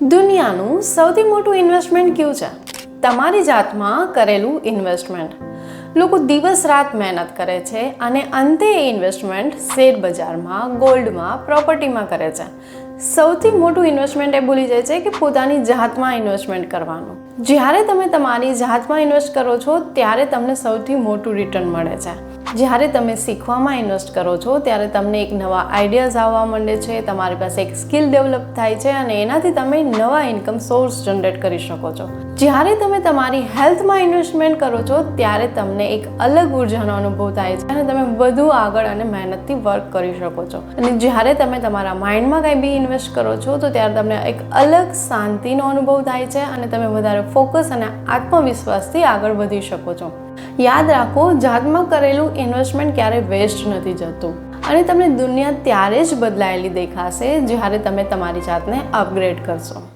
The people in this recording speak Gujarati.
દુનિયાનું સૌથી મોટું ઇન્વેસ્ટમેન્ટ કયું છે? તમારી જાતમાં કરેલું ઇન્વેસ્ટમેન્ટ. લોકો દિવસ રાત મહેનત કરે છે અને અંતે એ ઇન્વેસ્ટમેન્ટ શેર બજારમાં, ગોલ્ડમાં, પ્રોપર્ટીમાં કરે છે. સૌથી મોટું ઇન્વેસ્ટમેન્ટ એ ભૂલી જાય છે કે પોતાની જાતમાં ઇન્વેસ્ટમેન્ટ કરવાનું. જ્યારે તમે તમારી જાતમાં ઇન્વેસ્ટ કરો છો ત્યારે તમને સૌથી મોટું રિટર્ન મળે છે. જ્યારે તમે શીખવામાં ઇન્વેસ્ટ કરો છો ત્યારે તમને એક નવા આઈડિયાઝ આવવા માંડે છે, તમારી પાસે એક સ્કિલ ડેવલપ થાય છે અને એનાથી તમે નવા ઇન્કમ સોર્સ જનરેટ કરી શકો છો. જ્યારે તમે તમારી હેલ્થમાં ઇન્વેસ્ટમેન્ટ કરો છો ત્યારે તમને એક અલગ ઉર્જાનો અનુભવ થાય છે અને તમે વધુ આગળ અને મહેનતથી વર્ક કરી શકો છો. અને જ્યારે તમે તમારા માઇન્ડમાં કંઈ બી ઇન્વેસ્ટ કરો છો તો ત્યારે તમને એક અલગ શાંતિનો અનુભવ થાય છે અને તમે વધારે ફોકસ અને આત્મવિશ્વાસથી આગળ વધી શકો છો. યાદ રાખો, જાતમાં કરેલું ઇન્વેસ્ટમેન્ટ ક્યારેય વેસ્ટ નથી જતું અને તમને દુનિયા ત્યારે જ બદલાયેલી દેખાશે જ્યારે તમે તમારી જાતને અપગ્રેડ કરશો.